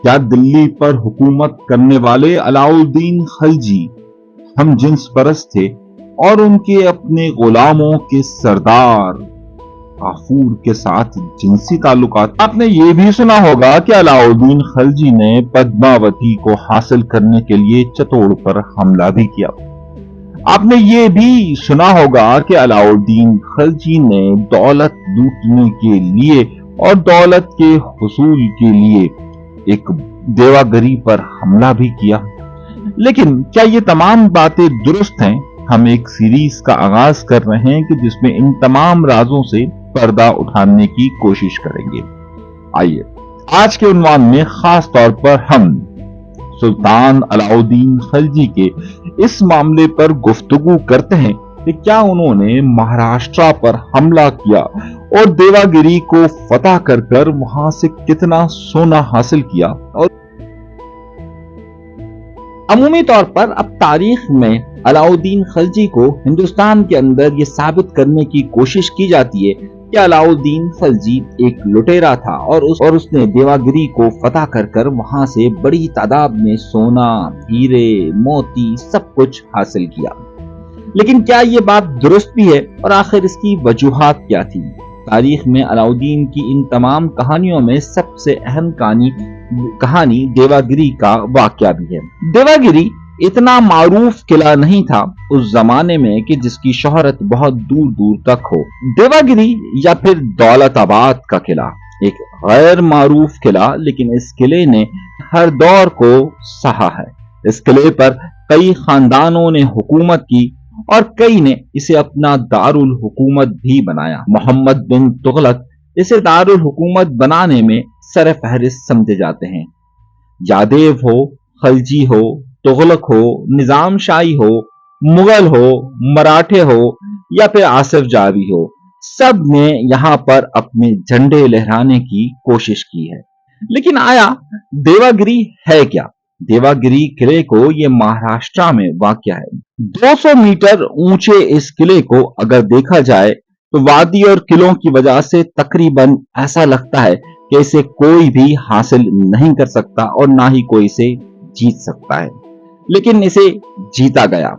کیا دلی پر حکومت کرنے والے علاؤالدین خلجی ہم جنس پرست تھے اور ان کے اپنے غلاموں کے سردار غافور کے ساتھ جنسی تعلقات؟ آپ نے یہ بھی سنا ہوگا کہ علاؤالدین خلجی نے پدماوتی کو حاصل کرنے کے لیے چتوڑ پر حملہ بھی کیا۔ آپ نے یہ بھی سنا ہوگا کہ علاؤالدین خلجی نے دولت لوٹنے کے لیے اور دولت کے حصول کے لیے ایک دیواگری پر حملہ بھی کیا۔ لیکن کیا یہ تمام باتیں درست ہیں؟ ہم ایک سیریز کا آغاز کر رہے ہیں کہ جس میں ان تمام رازوں سے پردہ اٹھانے کی کوشش کریں گے۔ آئیے آج کے عنوان میں خاص طور پر ہم سلطان علاؤالدین خلجی کے اس معاملے پر گفتگو کرتے ہیں کہ کیا انہوں نے مہاراشٹرا پر حملہ کیا اور دیواگری کو فتح کر کر وہاں سے کتنا سونا حاصل کیا۔ اور عمومی طور پر اب تاریخ میں علاؤالدین خلجی کو ہندوستان کے اندر یہ ثابت کرنے کی کوشش کی جاتی ہے کہ علاؤالدین خلجی ایک لٹیرا تھا اور اس نے دیواگری کو فتح کر کر وہاں سے بڑی تعداد میں سونا، ہیرے، موتی سب کچھ حاصل کیا۔ لیکن کیا یہ بات درست بھی ہے اور آخر اس کی وجوہات کیا تھی؟ تاریخ میں علاؤالدین کی ان تمام کہانیوں میں سب سے اہم کہانی دیواگری کا واقعہ بھی ہے۔ دیواگری اتنا معروف قلعہ نہیں تھا اس زمانے میں کہ جس کی شہرت بہت دور دور تک ہو۔ دیواگری یا پھر دولت آباد کا قلعہ ایک غیر معروف قلعہ، لیکن اس قلعے نے ہر دور کو سہا ہے۔ اس قلعے پر کئی خاندانوں نے حکومت کی اور کئی نے اسے اپنا دارالحکومت بھی بنایا۔ محمد بن تغلق اسے دارالحکومت بنانے میں سر فہرست سمجھے جاتے ہیں۔ یادیو ہو، خلجی ہو، تغلق ہو، نظام شاہی ہو، مغل ہو، مراٹھے ہو یا پھر آصف جاوی ہو، سب نے یہاں پر اپنے جھنڈے لہرانے کی کوشش کی ہے۔ لیکن آیا دیواگری ہے کیا؟ دیواگری قلعے کو یہ مہاراشٹرا میں واقع ہے۔ 200 میٹر اونچے اس قلعے کو اگر دیکھا جائے تو وادی اور قلعوں کی وجہ سے تقریباً ایسا لگتا ہے کہ اسے کوئی بھی حاصل نہیں کر سکتا اور نہ ہی کوئی اسے جیت سکتا ہے، لیکن اسے جیتا گیا۔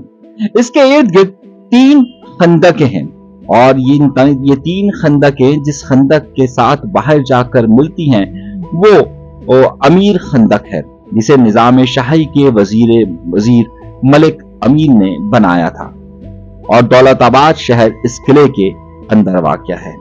اس کے ارد گرد 3 خندقیں ہیں اور یہ 3 خندقیں جس خندق کے ساتھ باہر جا کر ملتی ہیں وہ امیر خندق ہے، جسے نظام شاہی کے وزیر ملک امین نے بنایا تھا، اور دولت آباد شہر اس قلعے کے اندر واقع ہے۔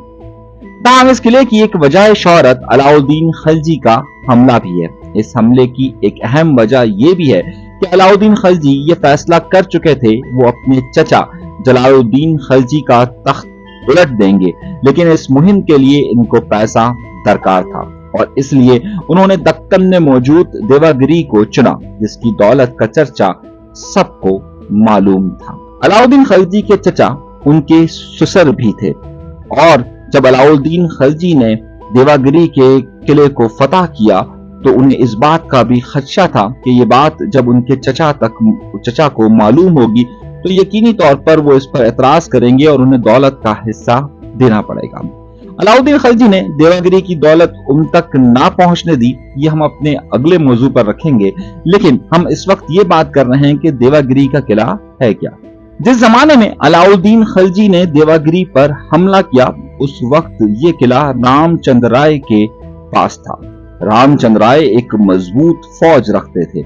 تاہم اس قلعے کی ایک وجہ شہرت علاؤالدین خلجی کا حملہ بھی ہے۔ اس حملے کی ایک اہم وجہ یہ بھی ہے کہ علاؤالدین خلجی یہ فیصلہ کر چکے تھے وہ اپنے چچا جلال الدین خلجی کا تخت الٹ دیں گے، لیکن اس مہم کے لیے ان کو پیسہ درکار تھا اور اس لیے انہوں نے دکن میں موجود دیواگری کو چنا، جس کی دولت کا چرچا سب کو معلوم تھا۔ علاؤالدین خلجی کے چچا ان کے سسر بھی تھے، اور جب علاؤالدین خلجی نے دیواگری کے قلعے کو فتح کیا تو انہیں اس بات کا بھی خدشہ تھا کہ یہ بات جب ان کے چچا کو معلوم ہوگی تو یقینی طور پر وہ اس پر اعتراض کریں گے اور انہیں دولت کا حصہ دینا پڑے گا۔ علاؤالدین خلجی نے دیواگری کی دولت ان تک نہ پہنچنے دی، یہ ہم اپنے اگلے موضوع پر رکھیں گے، لیکن ہم اس وقت یہ بات کر رہے ہیں کہ دیواگری کا قلعہ ہے کیا۔ جس زمانے میں علاؤالدین خلجی نے دیواگری پر حملہ کیا اس وقت یہ قلعہ رام چندر رائے کے پاس تھا۔ رام چندر رائے ایک مضبوط فوج رکھتے تھے۔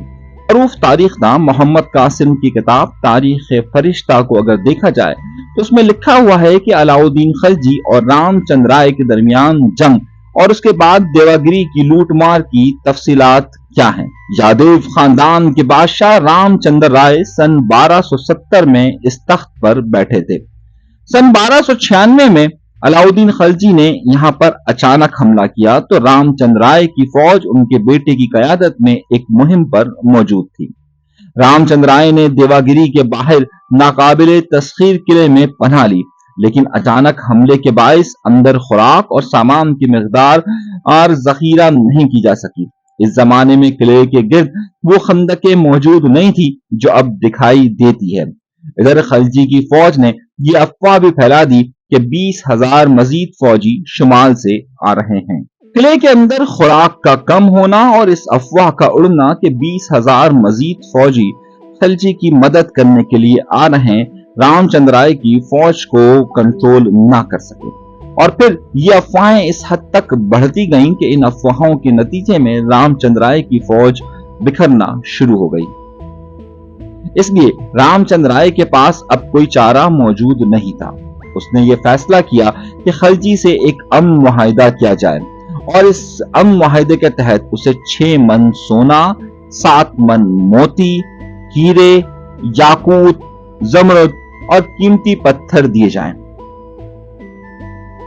معروف تاریخ داں محمد قاسم کی کتاب تاریخ فرشتہ کو اگر دیکھا جائے تو اس میں لکھا ہوا ہے کہ علاؤالدین خلجی اور رام چندر رائے کے درمیان جنگ اور اس کے بعد دیواگری کی لوٹ مار کی تفصیلات کیا ہیں۔ یادیو خاندان کے بادشاہ رام چندر رائے سن 1270 میں اس تخت پر بیٹھے تھے۔ سن 1296 میں علاؤالدین خلجی نے یہاں پر اچانک حملہ کیا تو رام چندر رائے کی فوج ان کے بیٹے کی قیادت میں ایک مہم پر موجود تھی۔ رام چندر رائے نے دیواگری کے باہر ناقابل تسخیر قلعے میں پناہ لی، لیکن اچانک حملے کے باعث اندر خوراک اور سامان کی مقدار اور ذخیرہ نہیں کی جا سکی۔ اس زمانے میں قلعے کے گرد وہ خندقیں موجود نہیں تھی جو اب دکھائی دیتی ہے۔ ادھر خلجی کی فوج نے یہ افواہ بھی پھیلا دی کہ 20,000 مزید فوجی شمال سے آ رہے ہیں۔ قلعے کے اندر خوراک کا کم ہونا اور اس افواہ کا اڑنا کہ 20,000 مزید فوجی خلجی کی مدد کرنے کے لیے آ رہے ہیں، رام چندر رائے کی فوج کو کنٹرول نہ کر سکے، اور پھر یہ افواہیں اس حد تک بڑھتی گئیں کہ ان افواہوں کے نتیجے میں رام چندر رائے کی فوج بکھرنا شروع ہو گئی۔ اس لیے رام چندر رائے کے پاس اب کوئی چارہ موجود نہیں تھا۔ اس نے یہ فیصلہ کیا کہ خلجی سے ایک امن معاہدہ کیا جائے، اور اس امن معاہدے کے تحت اسے 6 من سونا، 7 من موتی، ہیرے، یاقوت، زمرد اور قیمتی پتھر دیے جائیں۔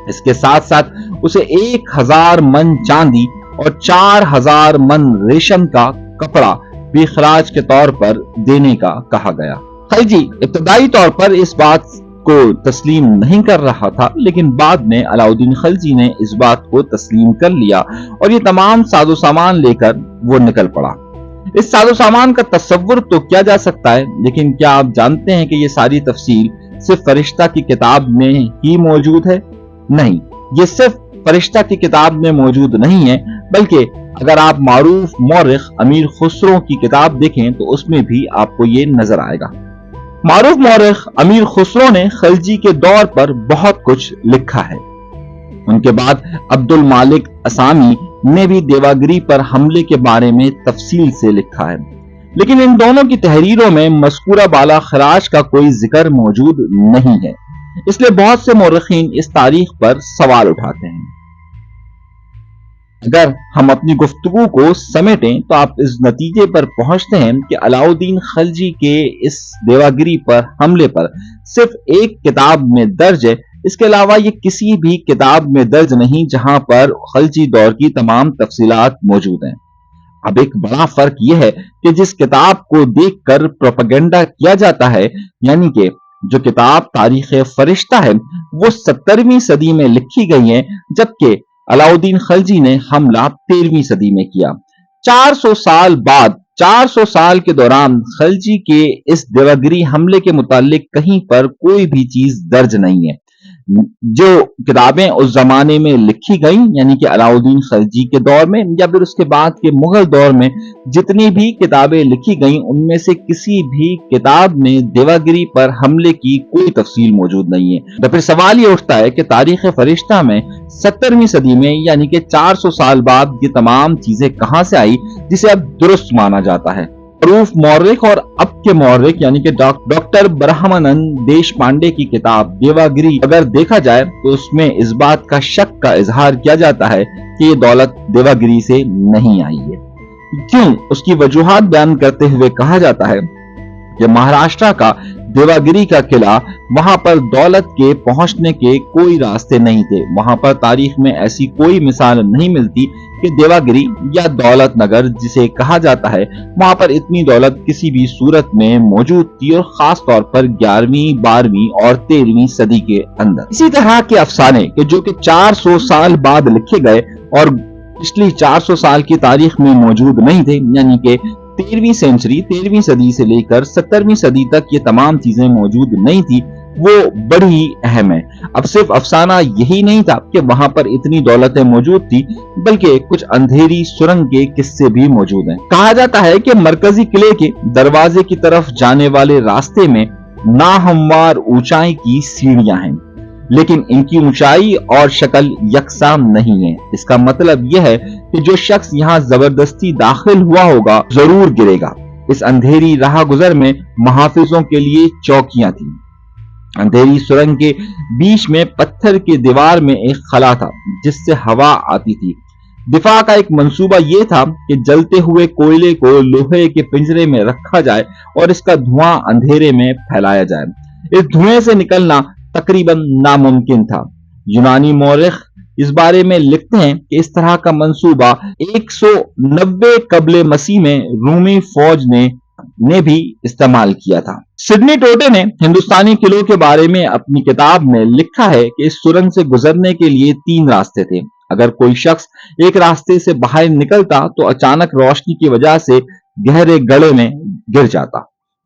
اس کے ساتھ ساتھ اسے 1000 من چاندی اور 4000 من ریشم کا کپڑا بھی خراج کے طور پر دینے کا کہا گیا۔ خلجی ابتدائی طور پر اس بات کو تسلیم نہیں کر رہا تھا، لیکن بعد میں علاؤدین خلجی نے اس بات کو تسلیم کر لیا اور یہ تمام ساز و سامان لے کر وہ نکل پڑا۔ اس ساز و سامان کا تصور تو کیا جا سکتا ہے، لیکن کیا آپ جانتے ہیں کہ یہ ساری تفصیل صرف فرشتہ کی کتاب میں ہی موجود ہے؟ نہیں، یہ صرف فرشتہ کی کتاب میں موجود نہیں ہے، بلکہ اگر آپ معروف مورخ امیر خسرو کی کتاب دیکھیں تو اس میں بھی آپ کو یہ نظر آئے گا۔ معروف مورخ امیر خسرو نے خلجی کے دور پر بہت کچھ لکھا ہے۔ ان کے بعد عبد المالک اسامی نے بھی دیواگری پر حملے کے بارے میں تفصیل سے لکھا ہے، لیکن ان دونوں کی تحریروں میں مذکورہ بالا خراج کا کوئی ذکر موجود نہیں ہے، اس لیے بہت سے مورخین اس تاریخ پر سوال اٹھاتے ہیں۔ اگر ہم اپنی گفتگو کو سمیٹیں تو آپ اس نتیجے پر پہنچتے ہیں کہ علاؤدین خلجی کے اس دیواگری پر حملے پر صرف ایک کتاب میں درج ہے، اس کے علاوہ یہ کسی بھی کتاب میں درج نہیں جہاں پر خلجی دور کی تمام تفصیلات موجود ہیں۔ اب ایک بڑا فرق یہ ہے کہ جس کتاب کو دیکھ کر پروپیگنڈا کیا جاتا ہے، یعنی کہ جو کتاب تاریخ فرشتہ ہے، وہ 17ویں صدی میں لکھی گئی ہے، جبکہ علاؤدین خلجی نے حملہ 13ویں صدی میں کیا۔ 400 سال بعد، 400 سال کے دوران خلجی کے اس دیوگری حملے کے متعلق کہیں پر کوئی بھی چیز درج نہیں ہے۔ جو کتابیں اس زمانے میں لکھی گئیں، یعنی کہ علاؤدین خلجی کے دور میں یا پھر اس کے بعد کے مغل دور میں جتنی بھی کتابیں لکھی گئیں، ان میں سے کسی بھی کتاب میں دیواگری پر حملے کی کوئی تفصیل موجود نہیں ہے۔ تو پھر سوال یہ اٹھتا ہے کہ تاریخ فرشتہ میں 17ویں صدی میں، یعنی کہ 400 سال بعد یہ تمام چیزیں کہاں سے آئی جسے اب درست مانا جاتا ہے؟ معروف مورخ اور اب کے مورخ یعنی کہ ڈاکٹر برہمانند دیش پانڈے کی کتاب دیواگری اگر دیکھا جائے تو اس میں اس بات کا شک کا اظہار کیا جاتا ہے کہ یہ دولت دیواگری سے نہیں آئی ہے۔ کیوں؟ اس کی وجوہات بیان کرتے ہوئے کہا جاتا ہے کہ مہاراشٹر کا دیواگری کا قلعہ، وہاں پر دولت کے پہنچنے کے کوئی راستے نہیں تھے۔ وہاں پر تاریخ میں ایسی کوئی مثال نہیں ملتی کہ دیواگری یا دولت نگر جسے کہا جاتا ہے، وہاں پر اتنی دولت کسی بھی صورت میں موجود تھی، اور خاص طور پر 11ویں، 12ویں اور 13ویں صدی کے اندر۔ اسی طرح کے افسانے کہ جو کہ 400 سال بعد لکھے گئے اور پچھلی 400 سال کی تاریخ میں موجود نہیں تھے، یعنی کہ 13ویں سینچری، 13ویں صدی سے لے کر 17ویں صدی تک یہ تمام چیزیں موجود نہیں تھی، وہ بڑی اہم ہے۔ اب صرف افسانہ یہی نہیں تھا کہ وہاں پر اتنی دولتیں موجود تھی، بلکہ کچھ اندھیری سرنگ کے قصے بھی موجود ہیں۔ کہا جاتا ہے کہ مرکزی قلعے کے دروازے کی طرف جانے والے راستے میں ناہموار اونچائی کی سیڑھیاں ہیں، لیکن ان کی اونچائی اور شکل یکساں نہیں ہے۔ اس کا مطلب یہ ہے کہ جو شخص یہاں زبردستی داخل ہوا ہوگا ضرور گرے گا۔ اس اندھیری راہ گزر میں محافظوں کے لیے چوکیاں تھیں۔ اندھیری سرنگ کے بیچ میں پتھر کی دیوار میں ایک خلا تھا جس سے ہوا آتی تھی۔ دفاع کا ایک منصوبہ یہ تھا کہ جلتے ہوئے کوئلے کو لوہے کے پنجرے میں رکھا جائے اور اس کا دھواں اندھیرے میں پھیلایا جائے۔ اس دھوئیں سے نکلنا تقریباً ناممکن تھا۔ یونانی مورخ اس بارے میں لکھتے ہیں کہ اس طرح کا منصوبہ 190 قبل مسیح میں رومی فوج نے بھی استعمال کیا تھا۔ سڈنی ٹوٹے نے ہندوستانی قلعوں کے بارے میں اپنی کتاب میں لکھا ہے کہ اس سرنگ سے گزرنے کے لیے 3 راستے تھے۔ اگر کوئی شخص ایک راستے سے باہر نکلتا تو اچانک روشنی کی وجہ سے گہرے گڑھے میں گر جاتا۔